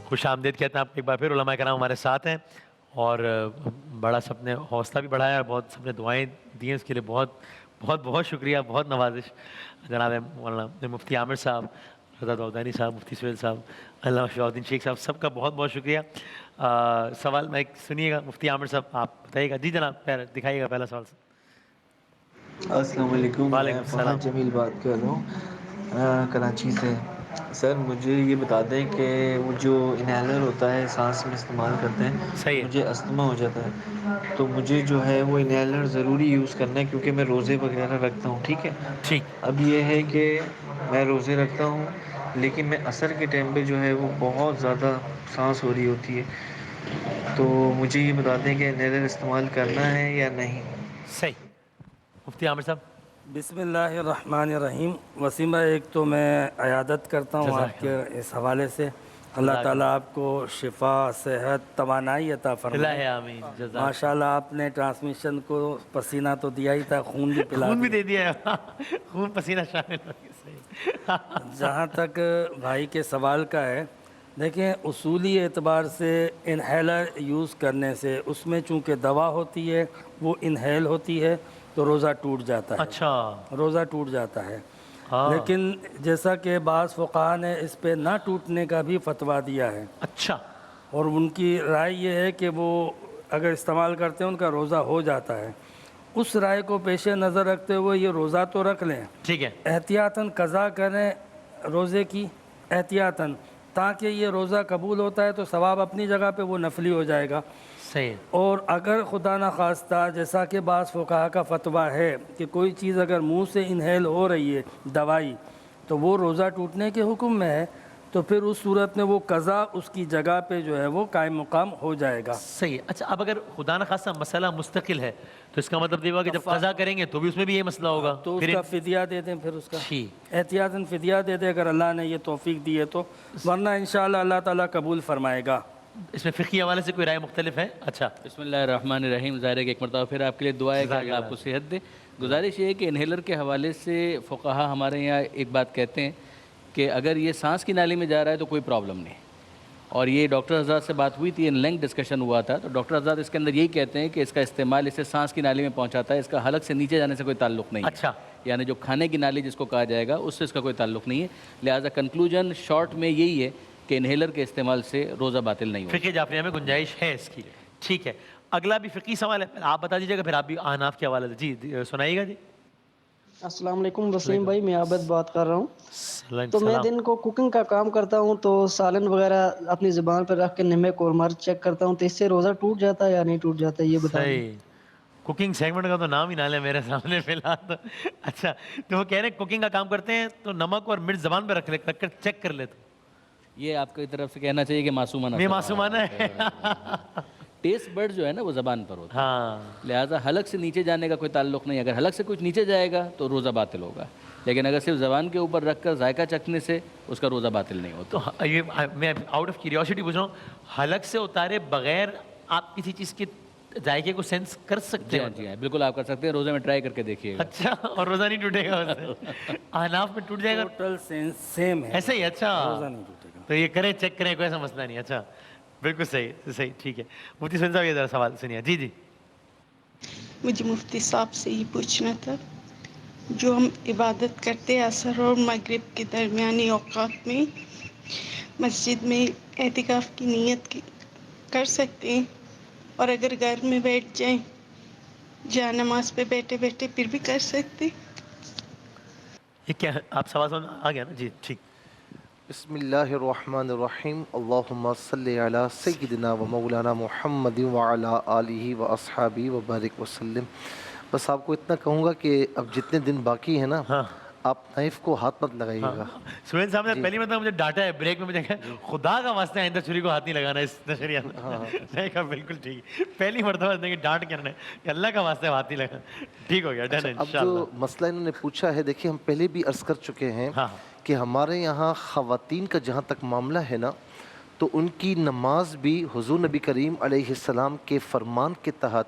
خوش آمدید کہتے ہیں آپ ایک بار پھر. علماء کرام ہمارے ساتھ ہیں اور بڑا سب نے حوصلہ بھی بڑھایا, بہت سب نے دعائیں دی ہیں, اس کے لیے بہت بہت بہت شکریہ, بہت نوازش. جناب مولانا مفتی عامر صاحب, رضا داؤدانی صاحب, مفتی سہیل صاحب, علامہ شہاب الدین شیخ صاحب, سب کا بہت بہت شکریہ. سوال میں سنیے گا مفتی عامر صاحب, آپ بتائیے گا. جی جناب, دکھائیے گا پہلا سوال. السلام علیکم, وعلیکم میں السلام. فہد جمیل بات کر رہا ہوں کراچی سے. سر مجھے یہ بتا دیں کہ وہ جو انہیلر ہوتا ہے سانس میں استعمال کرتے ہیں, صحیح ہے. مجھے استھما ہو جاتا ہے, تو مجھے جو ہے وہ انہیلر ضروری یوز کرنا ہے کیونکہ میں روزے وغیرہ رکھتا ہوں, ٹھیک ہے. ٹھیک. اب یہ ہے کہ میں روزے رکھتا ہوں لیکن میں عصر کے ٹائم پہ جو ہے وہ بہت زیادہ سانس ہو رہی ہوتی ہے, تو مجھے یہ بتا دیں کہ انہیلر استعمال کرنا ہے یا نہیں. صحیح. مفتی عامر صاحب. بسم اللہ الرحمن الرحیم. وسیم بھائی, ایک تو میں عیادت کرتا ہوں آپ جزاک کے اس حوالے سے. اللہ جزاک تعالیٰ آپ کو شفا, صحت, توانائی عطا فرمائے. اللہ آمین. جزاک ماشاء اللہ آپ نے ٹرانسمیشن کو پسینہ تو دیا ہی تھا, خون بھی پلا خون بھی دیا. دے دیا ہے, خون پسینہ شامل ہو گیا. صحیح. جہاں تک بھائی کے سوال کا ہے, دیکھیں اصولی اعتبار سے انہیلر یوز کرنے سے اس میں چونکہ دوا ہوتی ہے, وہ انہیل ہوتی ہے تو روزہ ٹوٹ جاتا ہے. اچھا. روزہ ٹوٹ جاتا ہے. ہاں. لیکن جیسا کہ بعض فقہاء نے اس پہ نہ ٹوٹنے کا بھی فتویٰ دیا ہے, اچھا. اور ان کی رائے یہ ہے کہ وہ اگر استعمال کرتے ہیں ان کا روزہ ہو جاتا ہے. اس رائے کو پیش نظر رکھتے ہوئے یہ روزہ تو رکھ لیں, ٹھیک ہے. احتیاطاً قضا کریں روزے کی, احتیاطاً, تاکہ یہ روزہ قبول ہوتا ہے تو ثواب اپنی جگہ پہ وہ نفلی ہو جائے گا. صحیح. اور اگر خدا نخواستہ جیسا کہ بعض فقہاء کا فتویٰ ہے کہ کوئی چیز اگر منہ سے انہیل ہو رہی ہے دوائی, تو وہ روزہ ٹوٹنے کے حکم میں ہے, تو پھر اس صورت میں وہ قضا اس کی جگہ پہ جو ہے وہ قائم مقام ہو جائے گا. صحیح. اچھا, اب اگر خدا نخواستہ مسئلہ مستقل ہے تو اس کا مطلب یہ ہوگا کہ جب قضا کریں گے تو بھی اس میں بھی یہ مسئلہ ہوگا, تو اس کا فدیہ دے دیں, پھر اس کا ٹھیک. احتیاطاً فدیہ دے دیں اگر اللہ نے یہ توفیق دی ہے تو, ورنہ انشاءاللہ اللہ تعالیٰ قبول فرمائے گا. اس میں فقہی حوالے سے کوئی رائے مختلف ہے؟ اچھا. بسم اللہ الرحمن الرحیم. ظاہر ہے کہ ایک مرتبہ پھر آپ کے لیے دعا ہے کہ اللہ آپ کو صحت دے. گزارش یہ ہے کہ انہیلر کے حوالے سے فقہا ہمارے یہاں ایک بات کہتے ہیں کہ اگر یہ سانس کی نالی میں جا رہا ہے تو کوئی پرابلم نہیں. اور یہ ڈاکٹر حضرات سے بات ہوئی تھی, ان لینگ ڈسکشن ہوا تھا, تو ڈاکٹر حضرات اس کے اندر یہی کہتے ہیں کہ اس کا استعمال اسے سانس کی نالی میں پہنچاتا ہے, اس کا حلق سے نیچے جانے سے کوئی تعلق نہیں ہے. اچھا. یعنی جو کھانے کی نالی جس کو کہا جائے گا اس سے اس کا کوئی تعلق نہیں ہے. لہٰذا کنکلوژن شارٹ میں یہی ہے کہ انہیلر کے استعمال سے روزہ باطل نہیں ہوگا. فقہ جعفریہ میں گنجائش ہے اس کی. ٹھیک ہے. اگلا بھی فقہی سوال ہے, آپ بتا دیجیے گا, پھر آپ بھی احناف کے حوالے سے. جی سنائیے گا. جی السلام علیکم وسیم بھائی, میں عابد بات کر رہا ہوں. تو میں دن کو کوکنگ کا کام کرتا ہوں, تو سالن وغیرہ اپنی زبان پر رکھ کے نمک اور مرچ چیک کرتا ہوں, تو اس سے روزہ ٹوٹ جاتا ہے یا نہیں ٹوٹ جاتا ہے, یہ بتا دیں. صحیح. کوکنگ سیگمنٹ کا تو نام ہی نہ لیں میرے سامنے فی الحال. اچھا, تو وہ کہہ رہے ہیں کوکنگ کا کام کرتے ہیں تو نمک اور مرچ زبان پہ رکھ کر چیک کر لیتے. یہ آپ کی طرف سے کہنا چاہیے کہ معصومانہ یہ معصومانہ ہے. ٹیسٹ برڈ جو ہے نا وہ زبان پر ہوتا ہے. ہاں. لہٰذا حلق سے نیچے جانے کا کوئی تعلق نہیں. اگر حلق سے کچھ نیچے جائے گا تو روزہ باطل ہوگا, لیکن اگر صرف زبان کے اوپر رکھ کر ذائقہ چکھنے سے اس کا روزہ باطل نہیں ہوتا. تو یہ میں آؤٹ آف کیوریوسٹی پوچھ رہا ہوں, حلق سے اتارے بغیر آپ کسی چیز کے ذائقے کو سینس کر سکتے ہیں؟ جی ہاں, بالکل آپ کر سکتے ہیں. روزے میں ٹرائی کر کے دیکھیے گا. اچھا, اور روزہ نہیں ٹوٹے گا اس سے؟ احناف میں ٹوٹ جائے گا ٹوٹل سیم ہے, ایسے ہی. اچھا, روزہ نہیں ٹوٹے گا. تو یہ کریں چیک کریں, کوئی ایسا مسئلہ نہیں. اچھا, بالکل صحیح. صحیح, ٹھیک ہے. مفتی سہیل صاحب یہ ذرا سوال سنیے. جی جی. مجھے مفتی صاحب سے یہ پوچھنا تھا, جو ہم عبادت کرتے ہیں عصر اور مغرب کے درمیانی اوقات میں, مسجد میں اعتکاف کی نیت کر سکتے ہیں, اور اگر گھر میں بیٹھ جائیں جہاں نماز پہ بیٹھے بیٹھے پھر بھی کر سکتے؟ یہ کیا آپ سوال سمجھ آ گیا نا؟ جی ٹھیک. بسم اللہ الرحمن الرحیم. اللہم صلی علی سیدنا و مولانا محمد وعلی آلہ و اصحابہ و بارک وسلم. بس آپ کو اتنا کہوں گا کہ اب جتنے دن باقی ہیں نا, آپ نائف کو ہاتھ مت لگائیے گا. سہیل صاحب نے پہلی مرتبہ مجھے ڈانٹا ہے بریک میں, مجھے کہا خدا کا واسطہ آئندہ چھری کو ہاتھ نہیں لگانا اس نشریہ میں. میں کہا بالکل ٹھیک. پہلی مرتبہ ڈانٹ کرنا ہے کہ اللہ کا واسطہ ہاتھ نہیں لگانا. ٹھیک ہو گیا, ڈن ہے اب جو مسئلہ انہوں نے پوچھا ہے, دیکھیے ہم پہلے بھی عرض کر چکے ہیں کہ ہمارے یہاں خواتین کا جہاں تک معاملہ ہے نا, تو ان کی نماز بھی حضور نبی کریم علیہ السلام کے فرمان کے تحت,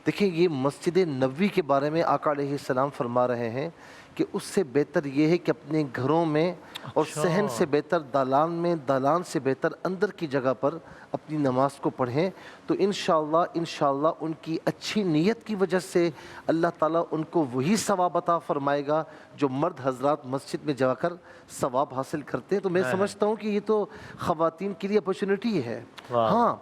دیکھیں یہ مسجد نبوی کے بارے میں آقا علیہ السلام فرما رہے ہیں کہ اس سے بہتر یہ ہے کہ اپنے گھروں میں اور صحن سے بہتر دالان میں، دالان سے بہتر اندر کی جگہ پر اپنی نماز کو پڑھیں، تو انشاءاللہ ان کی اچھی نیت کی وجہ سے اللہ تعالیٰ ان کو وہی ثواب عطا فرمائے گا جو مرد حضرات مسجد میں جا کر ثواب حاصل کرتے ہیں۔ تو میں سمجھتا ہوں کہ یہ تو خواتین کے لیے اپرچونٹی ہے۔ ہاں،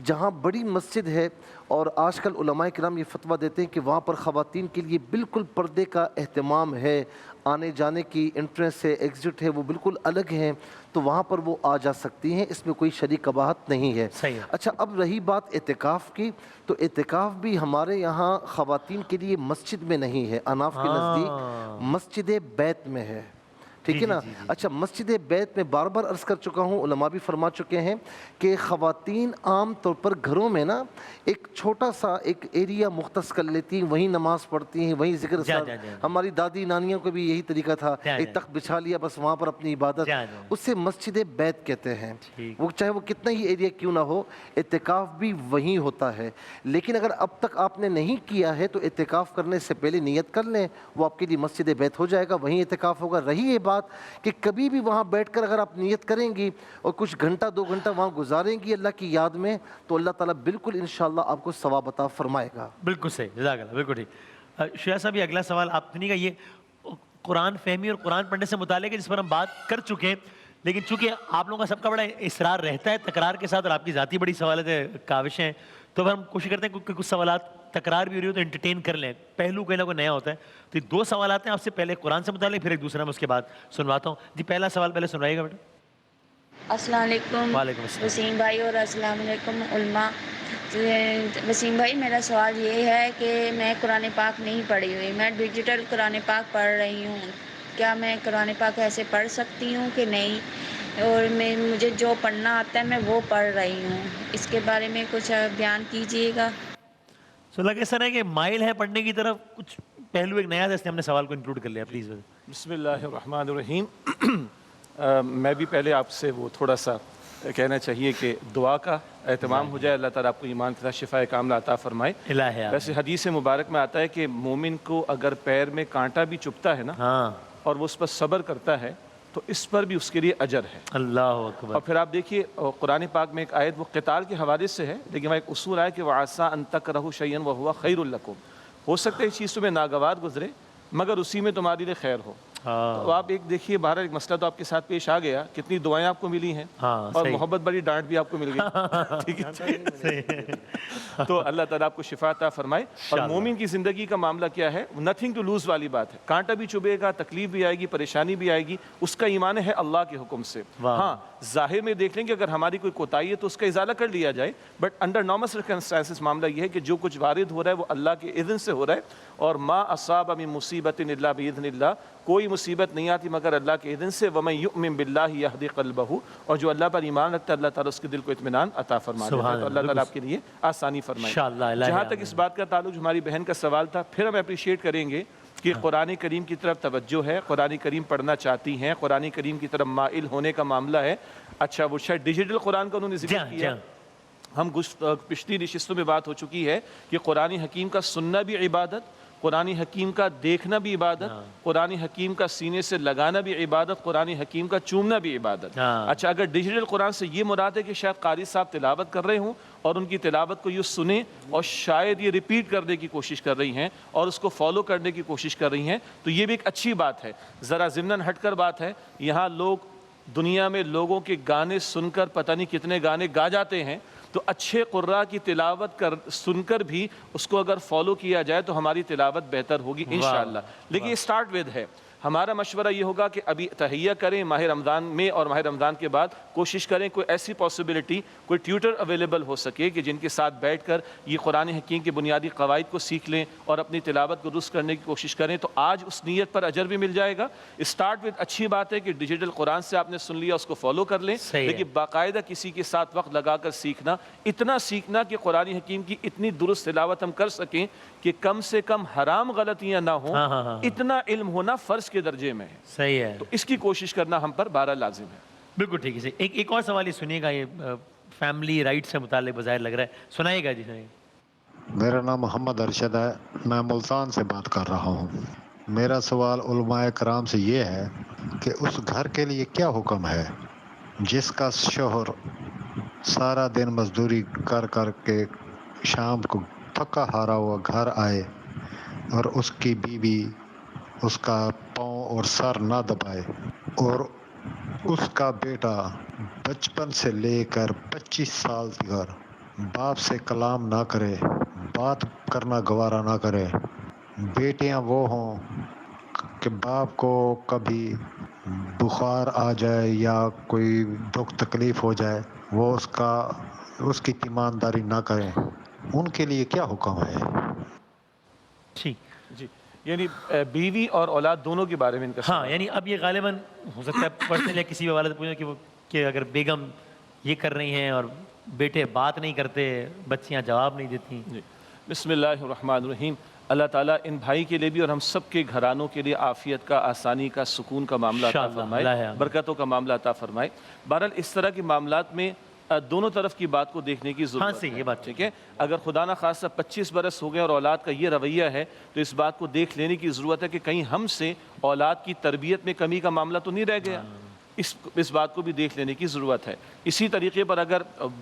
جہاں بڑی مسجد ہے، اور آج کل علماء کرام یہ فتویٰ دیتے ہیں کہ وہاں پر خواتین کے لیے بالکل پردے کا اہتمام ہے، آنے جانے کی انٹرنس ہے، ایگزٹ ہے، وہ بالکل الگ ہیں، تو وہاں پر وہ آ جا سکتی ہیں، اس میں کوئی شرعی قباحت نہیں ہے۔ اچھا، اب رہی بات اعتکاف کی، تو اعتکاف بھی ہمارے یہاں خواتین کے لیے مسجد میں نہیں ہے، اناف کے نزدیک مسجد بیت میں ہے، ٹھیک ہے نا۔ اچھا، مسجد بیت میں بار بار عرض کر چکا ہوں، علماء بھی فرما چکے ہیں کہ خواتین عام طور پر گھروں میں نا ایک چھوٹا سا ایک ایریا مختص کر لیتی ہیں، وہیں نماز پڑھتی ہیں، وہیں ذکر ہماری دادی نانیوں کو بھی یہی طریقہ تھا، ایک تخت بچھا لیا بس وہاں پر اپنی عبادت، اسے مسجد بیت کہتے ہیں۔ وہ چاہے وہ کتنا ہی ایریا کیوں نہ ہو، اعتکاف بھی وہیں ہوتا ہے۔ لیکن اگر اب تک آپ نے نہیں کیا ہے تو اعتکاف کرنے سے پہلے نیت کر لیں، وہ آپ کے لیے مسجد بیت ہو جائے گا، وہیں اعتکاف ہوگا۔ رہی یہ بات کہ کبھی بھی وہاں بیٹھ کر اگر آپ نیت کریں گی اور کچھ گھنٹہ 2 گھنٹہ وہاں گزاریں گی اللہ کی یاد میں، تو اللہ تعالیٰ بالکل انشاءاللہ آپ کو ثواب عطا فرمائے گا۔ بالکل صحیح، جزاک اللہ، بالکل ٹھیک۔ شیعہ صاحب، یہ اگلا سوال آپ نے کہا یہ قرآن فہمی اور قرآن پڑھنے سے متعلق ہے، جس پر ہم بات کر چکے ہیں، لیکن چونکہ آپ لوگوں کا سب کا بڑا اصرار رہتا ہے تکرار کے ساتھ، اور آپ کی ذاتی بڑی سوالات کاوشیں ہیں، تو ہم کوشش کرتے ہیں کہ کچھ سوالات تکرار بھی ہو رہی ہو تو انٹرٹین کر لیں، پہلو کوئی نہ کوئی نیا ہوتا ہے۔ تو یہ 2 سوالات ہیں آپ سے، پہلے قرآن سے متعلق، پھر ایک دوسرا میں اس کے بعد سنواتا ہوں۔ جی، پہلا سوال پہلے سنوائیے گا بیٹا۔ السلام علیکم وسیم بھائی، اور السلام علیکم علماء۔ وسیم بھائی، میرا سوال یہ ہے کہ میں قرآن پاک نہیں پڑھی ہوئی، میں ڈیجیٹل قرآن پاک پڑھ رہی ہوں، کیا میں قرآن پاک ایسے پڑھ سکتی ہوں کہ نہیں؟ اور مجھے جو پڑھنا آتا ہے میں وہ پڑھ رہی ہوں، اس کے بارے میں کچھ بیان کیجیے گا۔ لگے سر ہے کہ مائل ہے پڑھنے کی طرف، کچھ پہلو ایک نیا تھا، اس لیے ہم نے سوال کو انکلوڈ کر لیا، پلیز۔ بسم اللہ الرحمن الرحیم۔ میں بھی پہلے آپ سے وہ تھوڑا سا کہنا چاہیے کہ دعا کا اہتمام ہو جائے، اللہ تعالیٰ آپ کو ایمان کے ساتھ شفا کاملہ عطا فرمائے۔ ویسے حدیث مبارک میں آتا ہے کہ مومن کو اگر پیر میں کانٹا بھی چبھتا ہے نا اور وہ اس پر صبر کرتا ہے تو اس پر بھی اس کے لیے اجر ہے۔ اللہ اکبر۔ اور پھر آپ دیکھیے قرآن پاک میں ایک آیت وہ قتال کے حوالے سے ہے، لیکن وہاں ایک اصول آیا کہ وَعَسَىٰ أَن تَكْرَهُوا شَيْئًا وَهُوَ خَيْرٌ لَكُمْ، ہو سکتا ہے یہ چیز تمہیں ناگوار گزرے مگر اسی میں تمہارے لیے خیر ہو۔ تو آپ ایک دیکھیے، باہر ایک مسئلہ تو آپ کے ساتھ پیش آ گیا، کتنی دعائیں آپ کو ملی ہیں اور محبت بڑی ڈانٹ بھی آپ کو مل گئی، ٹھیک ہے؟ تو اللہ تعالیٰ آپ کو شفا عطا فرمائے۔ اور مومن کی زندگی کا معاملہ کیا ہے، نتھنگ ٹو لوز والی بات ہے، کانٹا بھی چبھے گا، تکلیف بھی آئے گی، پریشانی بھی آئے گی، اس کا ایمان ہے اللہ کے حکم سے۔ ہاں، ظاہر میں دیکھ لیں کہ اگر ہماری کوئی کوتاہی ہے تو اس کا ازالہ کر لیا جائے، بٹ انڈر نارمل سرکمسٹانسز معاملہ یہ ہے کہ جو کچھ وارد ہو رہا ہے وہ اللہ کے اذن سے ہو رہا ہے، اور ما اصاب من مصیبت الا باذن اللہ، کوئی مصیبت نہیں آتی مگر اللہ کے اذن سے۔ ومن یؤمن باللہ یہدی قلبہ، اور جو اللہ پر ایمان رکھتا ہے اللہ تعالیٰ اس کے دل کو اطمینان عطا فرما دیتا ہے، تو اللہ تعالیٰ آپ کے لیے آسانی فرمائے۔ جہاں تک اس بات کا تعلق جو ہماری بہن کا سوال تھا، پھر ہم اپریشیٹ کریں گے کہ قرآن کریم کی طرف توجہ ہے، قرآن کریم پڑھنا چاہتی ہیں، قرآن کریم کی طرف مائل ہونے کا معاملہ ہے۔ اچھا، وہ شاید ڈیجیٹل قرآن کا انہوں نے ذکر کیا، ہم پچھلی نشستوں میں بات ہو چکی ہے کہ قرآن حکیم کا سننا بھی عبادت، قرآن حکیم کا دیکھنا بھی عبادت، قرآن حکیم کا سینے سے لگانا بھی عبادت، قرآن حکیم کا چومنا بھی عبادت۔ اچھا، اگر ڈیجیٹل قرآن سے یہ مراد ہے کہ شاید قاری صاحب تلاوت کر رہے ہوں اور ان کی تلاوت کو یہ سنیں اور شاید یہ ریپیٹ کرنے کی کوشش کر رہی ہیں اور اس کو فالو کرنے کی کوشش کر رہی ہیں، تو یہ بھی ایک اچھی بات ہے۔ ذرا ضمناً ہٹ کر بات ہے، یہاں لوگ دنیا میں لوگوں کے گانے سن کر پتہ نہیں کتنے گانے گا جاتے ہیں، تو اچھے قراء کی تلاوت سن کر بھی اس کو اگر فالو کیا جائے تو ہماری تلاوت بہتر ہوگی انشاءاللہ۔ لیکن یہ سٹارٹ ود ہے، ہمارا مشورہ یہ ہوگا کہ ابھی تہیہ کریں، ماہ رمضان میں اور ماہ رمضان کے بعد کوشش کریں کوئی ایسی پاسبلٹی، کوئی ٹیوٹر اویلیبل ہو سکے کہ جن کے ساتھ بیٹھ کر یہ قرآن حکیم کے بنیادی قواعد کو سیکھ لیں اور اپنی تلاوت کو درست کرنے کی کوشش کریں، تو آج اس نیت پر اجر بھی مل جائے گا۔ اسٹارٹ وتھ اچھی بات ہے کہ ڈیجیٹل قرآن سے آپ نے سن لیا، اس کو فالو کر لیں، لیکن باقاعدہ کسی کے ساتھ وقت لگا کر سیکھنا، اتنا سیکھنا کہ قرآن حکیم کی اتنی درست تلاوت ہم کر سکیں کہ کم سے کم حرام غلطیاں نہ ہوں، اتنا علم ہونا فرض کے درجے میں ہے۔ صحیح ہے، تو اس کی کوشش کرنا ہم پر بہرحال لازم ہے۔ بالکل ٹھیک ہے۔ ایک اور سوال یہ سنیے گا، یہ فیملی رائٹ سے متعلق بظاہر لگ رہا ہے، سنائیے گا جی۔ میرا نام محمد ارشد ہے، میں ملتان سے بات کر رہا ہوں۔ میرا سوال علماء کرام سے یہ ہے کہ اس گھر کے لیے کیا حکم ہے جس کا شوہر سارا دن مزدوری کر کر کے شام کو تھکا ہارا ہوا گھر آئے اور اس کی بیوی اس کا پاؤں اور سر نہ دبائے، اور اس کا بیٹا بچپن سے لے کر 25 سال تک باپ سے کلام نہ کرے، بات کرنا گوارا نہ کرے، بیٹیاں وہ ہوں کہ باپ کو کبھی بخار آ جائے یا کوئی دکھ تکلیف ہو جائے وہ اس کی تیمانداری نہ کریں، ان کے لیے کیا حکم ہے؟ ٹھیک جی، یعنی بیوی اور اولاد دونوں کے بارے میں ان کا ہاں، یعنی اب یہ غالباً ہو سکتا ہے پرسنل یا کسی بھی حوالے سے پوچھیں کہ اگر بیگم یہ کر رہی ہیں اور بیٹے بات نہیں کرتے، بچیاں جواب نہیں دیتی. جی، بسم اللہ الرحمن الرحیم. اللہ تعالیٰ ان بھائی کے لیے بھی اور ہم سب کے گھرانوں کے لیے عافیت کا، آسانی کا، سکون کا معاملہ عطا فرمائے، برکتوں کا معاملہ عطا فرمائے. بہرحال اس طرح کے معاملات میں دونوں طرف کی بات کو دیکھنے کی ضرورت ہے. یہ بات ٹھیک ہے، اگر خدا نہ خواستہ 25 برس ہو گئے اور اولاد کا یہ رویہ ہے تو اس بات کو دیکھ لینے کی ضرورت ہے کہ کہیں ہم سے اولاد کی تربیت میں کمی کا معاملہ تو نہیں رہ گیا. اس بات کو بھی دیکھ لینے کی ضرورت ہے. اسی طریقے پر اگر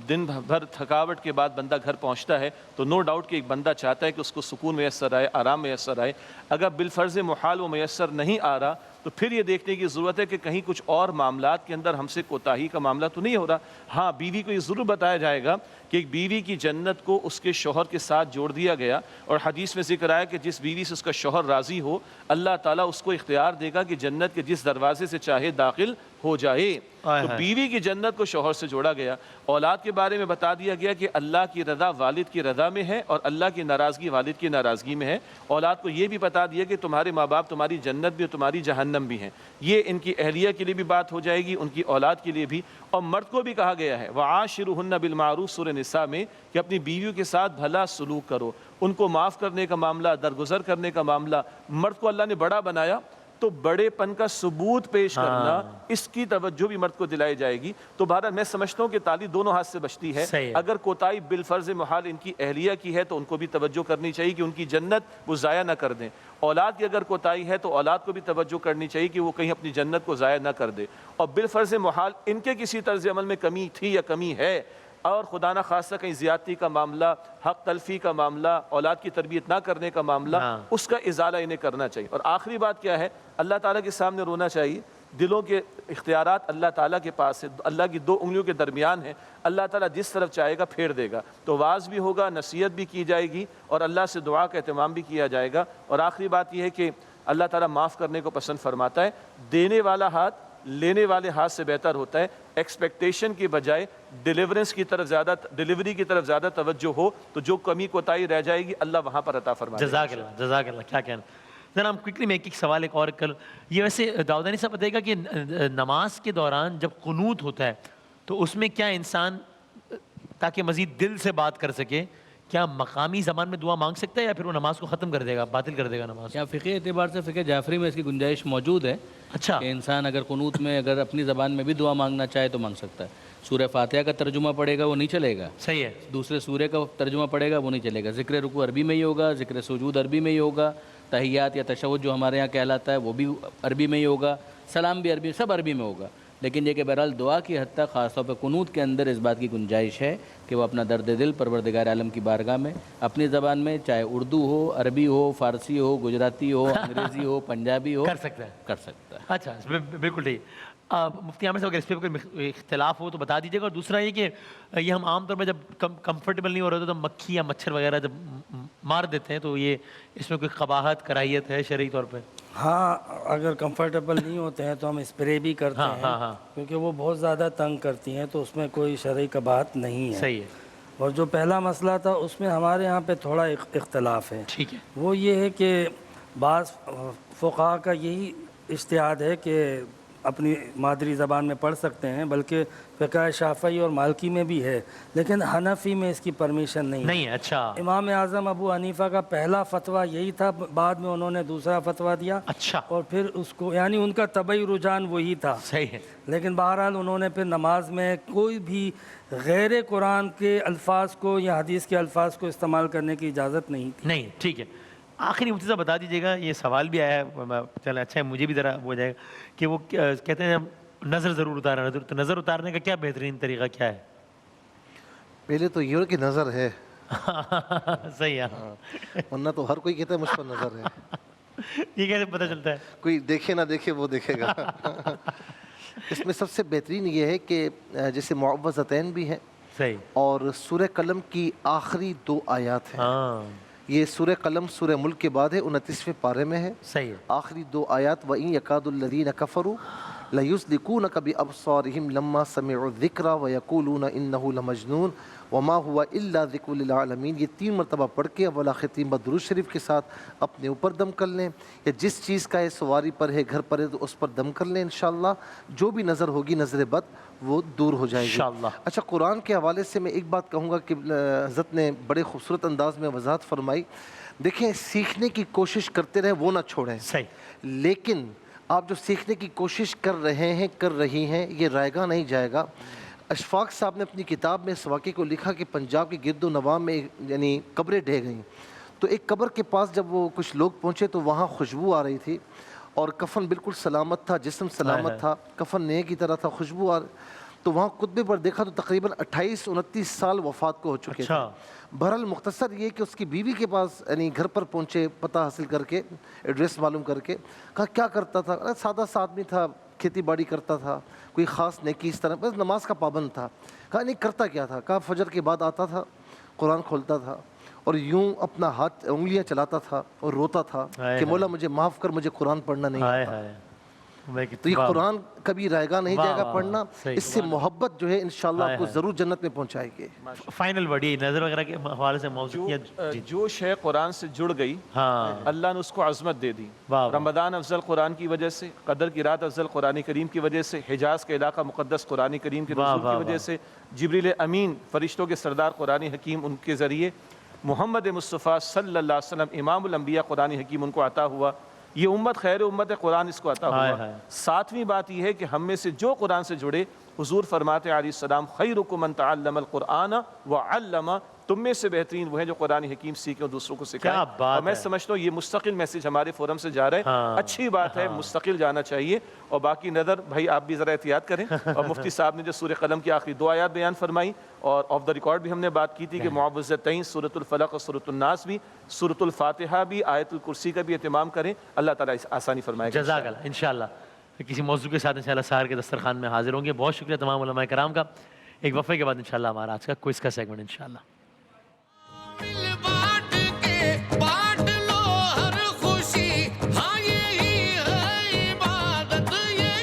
دن بھر تھکاوٹ کے بعد بندہ گھر پہنچتا ہے تو نو ڈاؤٹ کہ ایک بندہ چاہتا ہے کہ اس کو سکون میسر آئے، آرام میسر آئے. اگر بالفرض محال وہ میسر نہیں آ رہا تو پھر یہ دیکھنے کی ضرورت ہے کہ کہیں کچھ اور معاملات کے اندر ہم سے کوتاہی کا معاملہ تو نہیں ہو رہا. ہاں، بیوی کو یہ ضرور بتایا جائے گا کہ ایک بیوی کی جنت کو اس کے شوہر کے ساتھ جوڑ دیا گیا، اور حدیث میں ذکر آیا کہ جس بیوی سے اس کا شوہر راضی ہو اللہ تعالیٰ اس کو اختیار دے گا کہ جنت کے جس دروازے سے چاہے داخل ہو جائے. تو بیوی کی جنت کو شوہر سے جوڑا گیا. اولاد کے بارے میں بتا دیا گیا کہ اللہ کی رضا والد کی رضا میں ہے اور اللہ کی ناراضگی والد کی ناراضگی میں ہے. اولاد کو یہ بھی بتا دیا کہ تمہارے ماں باپ تمہاری جنت بھی اور تمہاری جہنم بھی ہیں. یہ ان کی اہلیہ کے لیے بھی بات ہو جائے گی، ان کی اولاد کے لیے بھی. اور مرد کو بھی کہا گیا ہے وَعَاشِرُهُنَّ بِالْمَعْرُوفِ سورہ نساء میں کہ اپنی بیویوں کے ساتھ بھلا سلوک کرو، ان کو معاف کرنے کا معاملہ، درگزر کرنے کا معاملہ. مرد کو اللہ نے بڑا بنایا تو بڑے پن کا ثبوت پیش کرنا، اس کی توجہ بھی مرد کو دلائی جائے گی. تو بہرحال میں سمجھتا ہوں کہ تالی دونوں ہاتھ سے بچتی ہے. اگر کوتاہی بالفرض محال ان کی اہلیہ کی ہے تو ان کو بھی توجہ کرنی چاہیے کہ ان کی جنت وہ ضائع نہ کر دیں. اولاد کی اگر کوتاہی ہے تو اولاد کو بھی توجہ کرنی چاہیے کہ وہ کہیں اپنی جنت کو ضائع نہ کر دے. اور بالفرض محال ان کے کسی طرز عمل میں کمی تھی یا کمی ہے اور خدا نہ خواستہ کہیں زیادتی کا معاملہ، حق تلفی کا معاملہ، اولاد کی تربیت نہ کرنے کا معاملہ، اس کا ازالہ انہیں کرنا چاہیے. اور آخری بات کیا ہے، اللہ تعالیٰ کے سامنے رونا چاہیے. دلوں کے اختیارات اللہ تعالیٰ کے پاس ہے، اللہ کی 2 انگلیوں کے درمیان ہے. اللہ تعالیٰ جس طرف چاہے گا پھیر دے گا. تو واعظ بھی ہوگا، نصیحت بھی کی جائے گی اور اللہ سے دعا کا اہتمام بھی کیا جائے گا. اور آخری بات یہ ہے کہ اللہ تعالیٰ معاف کرنے کو پسند فرماتا ہے. دینے والا ہاتھ لینے والے ہاتھ سے بہتر ہوتا ہے. ایکسپیکٹیشن کی بجائے ڈیلیورنس کی طرف زیادہ، ڈیلیوری کی طرف زیادہ توجہ ہو تو جو کمی کوتاہی رہ جائے گی اللہ وہاں پر عطا فرمائے. جزاک اللہ، جزاک اللہ. کیا کہنا جناب کوئکلی میں ایک سوال ایک اور کر. یہ ویسے داؤدانی صاحب بتائے گا کہ نماز کے دوران جب قنوت ہوتا ہے تو اس میں کیا انسان تاکہ مزید دل سے بات کر سکے کیا مقامی زبان میں دعا مانگ سکتا ہے یا پھر وہ نماز کو ختم کر دے گا، باطل کر دے گا نماز؟ یا فقہ اعتبار سے فقہ جعفری میں اس کی گنجائش موجود ہے. اچھا، کہ انسان اگر قنوت میں اگر اپنی زبان میں بھی دعا مانگنا چاہے تو مانگ سکتا ہے. سورہ فاتحہ کا ترجمہ پڑھے گا وہ نہیں چلے گا، صحیح ہے. دوسرے سورہ کا ترجمہ پڑھے گا وہ نہیں چلے گا. ذکر رکوع عربی میں ہی ہوگا، ذکر سجود عربی میں ہی ہوگا، تحیات یا تشہد جو ہمارے یہاں کہلاتا ہے وہ بھی عربی میں ہی ہوگا، سلام بھی عربی، سب عربی میں ہوگا. لیکن یہ کہ بہرحال دعا کی حد تک خاص طور پہ قنوت کے اندر اس بات کی گنجائش ہے کہ وہ اپنا درد دل پروردگار عالم کی بارگاہ میں اپنی زبان میں، چاہے اردو ہو، عربی ہو، فارسی ہو، گجراتی ہو، انگریزی ہو، پنجابی ہو، کر سکتا ہے. اچھا، بالکل ٹھیک. مفتی عامر صاحب اگر اس پہ کوئی اختلاف ہو تو بتا دیجیے گا. اور دوسرا یہ کہ یہ ہم عام طور پہ جب کمفرٹیبل نہیں ہو رہے تو مکھی یا مچھر وغیرہ جب مار دیتے ہیں تو یہ اس میں کوئی قباحت کراہیت ہے شرعی طور پہ؟ ہاں، اگر کمفرٹیبل نہیں ہوتے ہیں تو ہم اسپرے بھی کرتے ہیں کیونکہ وہ بہت زیادہ تنگ کرتی ہیں تو اس میں کوئی شرعی قباحت نہیں ہے. صحیح ہے. اور جو پہلا مسئلہ تھا اس میں ہمارے یہاں پہ تھوڑا اختلاف ہے. ٹھیک ہے. وہ یہ ہے کہ بعض فقہا کا یہی اجتہاد ہے کہ اپنی مادری زبان میں پڑھ سکتے ہیں، بلکہ فقہ شافعی اور مالکی میں بھی ہے، لیکن حنفی میں اس کی پرمیشن نہیں ہے. اچھا. امام اعظم ابو حنیفہ کا پہلا فتویٰ یہی تھا، بعد میں انہوں نے دوسرا فتویٰ دیا. اچھا. اور پھر اس کو یعنی ان کا طبعی رجحان وہی تھا. صحیح ہے. لیکن بہرحال انہوں نے پھر نماز میں کوئی بھی غیر قرآن کے الفاظ کو یا حدیث کے الفاظ کو استعمال کرنے کی اجازت نہیں تھی. نہیں، ٹھیک ہے. آخری مفتی صاحب بتا دیجیے گا، یہ سوال بھی آیا ہے، چلیں اچھا ہے مجھے بھی ذرا ہو جائے گا کہ وہ کہتے ہیں نظر ضرور اتارنا، تو نظر اتارنے کا کیا بہترین طریقہ کیا ہے؟ پہلے تو یہ ہو کہ نظر ہے، صحیح ہے، ورنہ تو ہر کوئی کہتا ہے مجھ پر نظر ہے، یہ کیسے پتہ چلتا ہے؟ کوئی دیکھے نہ دیکھے وہ دیکھے گا۔ اس میں سب سے بہترین یہ ہے کہ جیسے معوذتین بھی ہیں صحیح، اور سورہ قلم کی آخری 2 آیات ہیں۔ ہاں یہ سورہ قلم سورہ ملک کے بعد ہے، 29ویں پارے میں ہے، صحیح ہے، آخری 2 آیات وَإِن يَكَادُ الَّذِينَ كَفَرُوا لَيُزْلِقُونَكَ بِأَبْصَارِهِمْ لَمَّا سَمِعُوا الذِّكْرَ وَيَقُولُونَ إِنَّهُ لَمَجْنُونٌ وَمَا هُوَ إِلَّا ذِكْرٌ لِلْعَالَمِينَ۔ یہ 3 مرتبہ پڑھ کے اول آخر 3 بار درود شریف کے ساتھ اپنے اوپر دم کر لیں، یا جس چیز کا ہے سواری پر ہے، گھر پر ہے، تو اس پر دم کر لیں، انشاءاللہ جو بھی نظر ہوگی نظر بد وہ دور ہو جائے گی انشاءاللہ۔ اچھا، قرآن کے حوالے سے میں ایک بات کہوں گا کہ حضرت نے بڑے خوبصورت انداز میں وضاحت فرمائی۔ دیکھیں، سیکھنے کی کوشش کرتے رہیں، وہ نہ چھوڑیں، صحیح، لیکن آپ جو سیکھنے کی کوشش کر رہے ہیں کر رہی ہیں، یہ رائے گاہ نہیں جائے گا۔ اشفاق صاحب نے اپنی کتاب میں اس واقعے کو لکھا کہ پنجاب کے گرد و نواح میں یعنی قبریں ڈھہ گئیں، تو ایک قبر کے پاس جب وہ کچھ لوگ پہنچے تو وہاں خوشبو آ رہی تھی، اور کفن بالکل سلامت تھا، جسم سلامت تھا، کفن نئے کی طرح تھا، خوشبو تو وہاں خطبے پر دیکھا تو تقریباً 28-29 سال وفات کو ہو چکے تھے۔ بہرحال مختصر یہ کہ اس کی بیوی کے پاس یعنی گھر پر پہنچے، پتہ حاصل کر کے، ایڈریس معلوم کر کے، کہا کیا کرتا تھا؟ سادہ سا آدمی تھا، کھیتی باڑی کرتا تھا، کوئی خاص نیکی اس طرح، بس نماز کا پابند تھا۔ کہا نہیں کرتا کیا تھا؟ کہا فجر کے بعد آتا تھا، قرآن کھولتا تھا اور یوں اپنا ہاتھ انگلیاں چلاتا تھا اور روتا تھا کہ مولا مجھے معاف کر، مجھے قرآن پڑھنا نہیں آتا۔ تو یہ قرآن کبھی رائے گا نہیں جائے گا پڑھنا، اس سے محبت جو ہے انشاءاللہ آپ کو ضرور جنت میں پہنچائے گی۔ فائنل بڑی نظر وغیرہ کے حوالے سے موضوع جو شے قرآن سے جڑ گئی اللہ نے اس کو عظمت دے دی۔ رمضان افضل قرآن کی وجہ سے، قدر کی رات افضل قرآن کریم کی وجہ سے، حجاز کا علاقہ مقدس قرآن کریم کے نزول کی وجہ سے، جبریل امین فرشتوں کے سردار قرآن حکیم ان کے ذریعے، محمد مصطفیٰ صلی اللہ علیہ وسلم امام الانبیاء قرآن حکیم ان کو عطا ہوا۔ یہ امت خیر امت قرآن اس کو عطا ہوا۔ 7ویں بات یہ ہے کہ ہم میں سے جو قرآن سے جڑے، حضور فرماتے ہیں علیہ السلام خیرکم من تعلم القرآن وعلم، تم میں سے بہترین وہ ہیں جو قرآن حکیم سیکھیں اور دوسروں کو سکھائیں۔ اور میں سمجھتا ہوں یہ مستقل میسیج ہمارے فورم سے جا رہا ہے، اچھی بات ہے، مستقل جانا چاہیے۔ اور باقی نظر بھائی آپ بھی ذرا احتیاط کریں۔ اور مفتی صاحب نے جو سورہ قلم کی آخری 2 آیات بیان فرمائی، اور آف دا ریکارڈ بھی ہم نے بات کی تھی کہ معوذتین سورۃ الفلق اور سورۃ الناس بھی، سورۃ الفاتحہ بھی، آیت الکرسی کا بھی اہتمام کریں، اللہ تعالیٰ آسانی فرمائے گا۔ جزاک اللہ۔ انشاءاللہ کسی موضوع کے ساتھ انشاءاللہ سحر کے دسترخوان میں حاضر ہوں گے۔ بہت شکریہ تمام علماء کرام کا۔ ایک وقفے کے بعد انشاءاللہ ہمارا آج کا کوئز کا سیگمنٹ انشاءاللہ۔